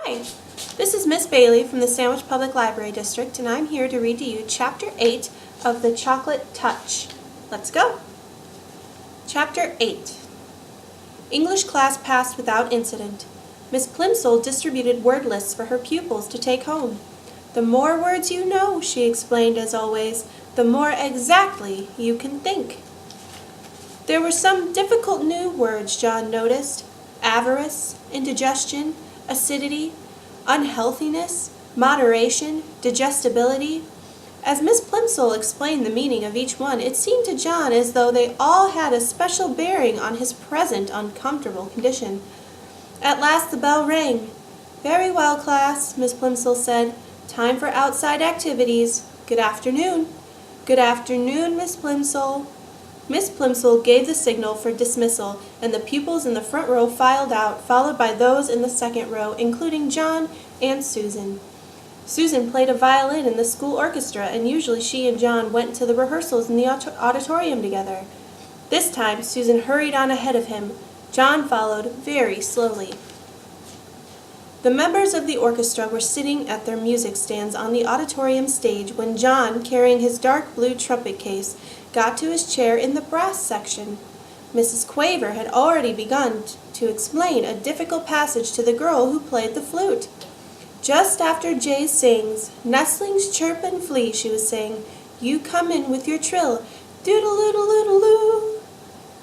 Hi, this is Miss Bailey from the Sandwich Public Library District, and I'm here to read to you Chapter 8 of The Chocolate Touch. Let's go! Chapter 8. English class passed without incident. Miss Plimsoll distributed word lists for her pupils to take home. The more words you know, she explained as always, the more exactly you can think. There were some difficult new words John noticed: avarice, indigestion, acidity, unhealthiness, moderation, digestibility. As Miss Plimsoll explained the meaning of each one, it seemed to John as though they all had a special bearing on his present uncomfortable condition. At last the bell rang. "Very well, class," Miss Plimsoll said. "Time for outside activities. Good afternoon." "Good afternoon, Miss Plimsoll." Miss Plimsoll gave the signal for dismissal, and the pupils in the front row filed out, followed by those in the second row, including John and Susan. Susan played a violin in the school orchestra, and usually she and John went to the rehearsals in the auditorium together. This time Susan hurried on ahead of him. John followed very slowly. The members of the orchestra were sitting at their music stands on the auditorium stage when John, carrying his dark blue trumpet case, got to his chair in the brass section. Mrs. Quaver had already begun to explain a difficult passage to the girl who played the flute. "Just after Jay sings, 'Nestlings chirp and flee,'" she was saying, "you come in with your trill, doodle-oodle-oodle-oo.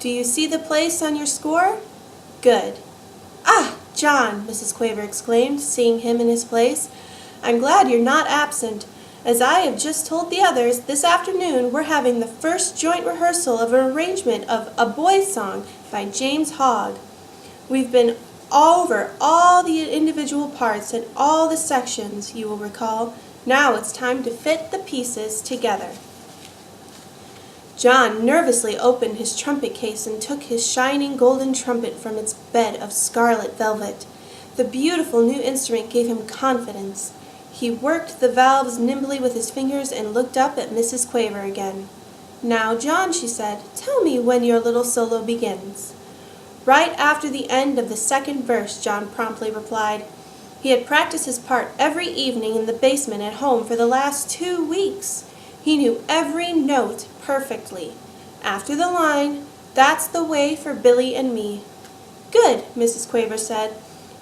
Do you see the place on your score? Good." "Ah, John," Mrs. Quaver exclaimed, seeing him in his place, "I'm glad you're not absent. As I have just told the others, this afternoon we're having the first joint rehearsal of an arrangement of A Boy's Song by James Hogg. We've been over all the individual parts and all the sections, you will recall. Now it's time to fit the pieces together." John nervously opened his trumpet case and took his shining golden trumpet from its bed of scarlet velvet. The beautiful new instrument gave him confidence. He worked the valves nimbly with his fingers and looked up at Mrs. Quaver again. "Now, John," she said, "tell me when your little solo begins." "Right after the end of the second verse," John promptly replied. He had practiced his part every evening in the basement at home for the last 2 weeks. He knew every note perfectly. After the line, "That's the way for Billy and me." "Good," Mrs. Quaver said.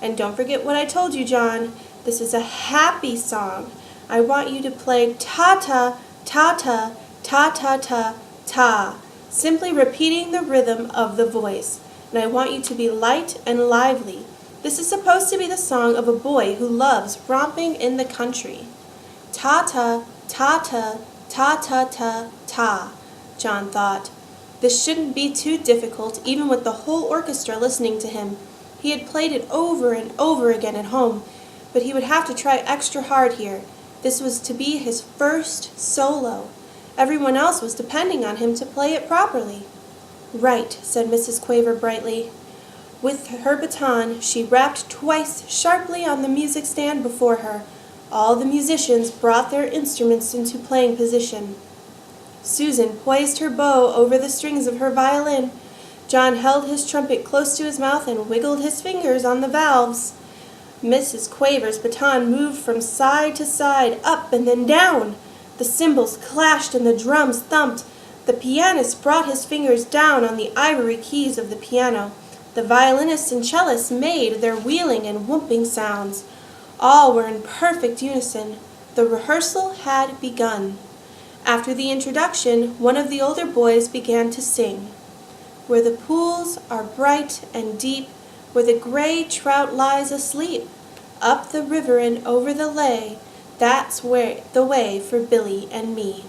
"And don't forget what I told you, John. This is a happy song. I want you to play ta-ta, ta-ta, ta-ta-ta, ta, simply repeating the rhythm of the voice. And I want you to be light and lively. This is supposed to be the song of a boy who loves romping in the country." Ta-ta, ta-ta, ta-ta-ta, ta, John thought. This shouldn't be too difficult, even with the whole orchestra listening to him. He had played it over and over again at home, but he would have to try extra hard here. This was to be his first solo. Everyone else was depending on him to play it properly. "Right," said Mrs. Quaver brightly. With her baton, she rapped twice sharply on the music stand before her. All the musicians brought their instruments into playing position. Susan poised her bow over the strings of her violin. John held his trumpet close to his mouth and wiggled his fingers on the valves. Mrs. Quaver's baton moved from side to side, up and then down. The cymbals clashed and the drums thumped. The pianist brought his fingers down on the ivory keys of the piano. The violinists and cellists made their wheeling and whooping sounds. All were in perfect unison. The rehearsal had begun. After the introduction, one of the older boys began to sing. "Where the pools are bright and deep, where the gray trout lies asleep, up the river and over the lea, that's where the way for Billy and me."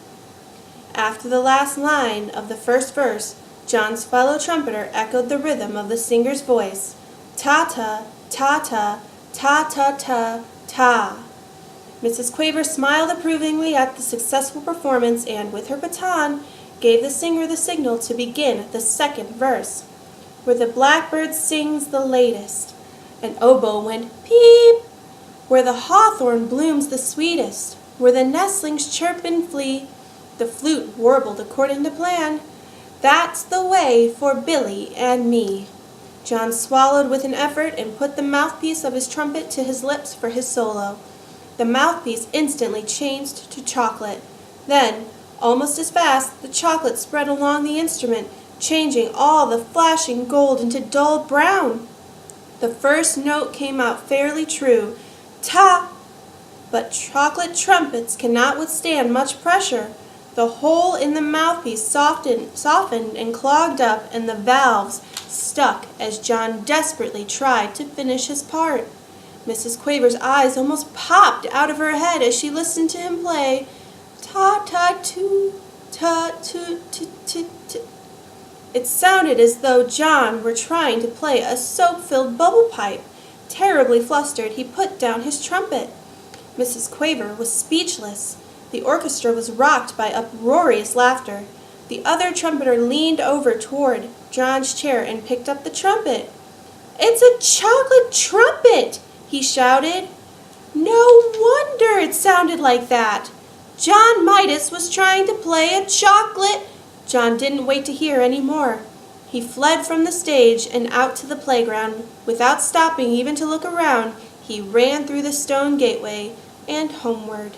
After the last line of the first verse, John's fellow trumpeter echoed the rhythm of the singer's voice. Ta-ta, ta-ta, ta-ta-ta, ta. Mrs. Quaver smiled approvingly at the successful performance and, with her baton, gave the singer the signal to begin the second verse. "Where the blackbird sings the latest." An oboe went peep. "Where the hawthorn blooms the sweetest. Where the nestlings chirp and flee." The flute warbled according to plan. "That's the way for Billy and me." John swallowed with an effort and put the mouthpiece of his trumpet to his lips for his solo. The mouthpiece instantly changed to chocolate. Then, almost as fast, the chocolate spread along the instrument, changing all the flashing gold into dull brown. The first note came out fairly true, ta! But chocolate trumpets cannot withstand much pressure. The hole in the mouthpiece softened and clogged up, and the valves stuck as John desperately tried to finish his part. Mrs. Quaver's eyes almost popped out of her head as she listened to him play ta-ta-too, ta-too-too-too-too. It sounded as though John were trying to play a soap-filled bubble pipe. Terribly flustered, he put down his trumpet. Mrs. Quaver was speechless. The orchestra was rocked by uproarious laughter. The other trumpeter leaned over toward John's chair and picked up the trumpet. "It's a chocolate trumpet!" he shouted. No wonder it sounded like that. John Midas was trying to play a chocolate. John didn't wait to hear any more. He fled from the stage and out to the playground. Without stopping even to look around, he ran through the stone gateway and homeward.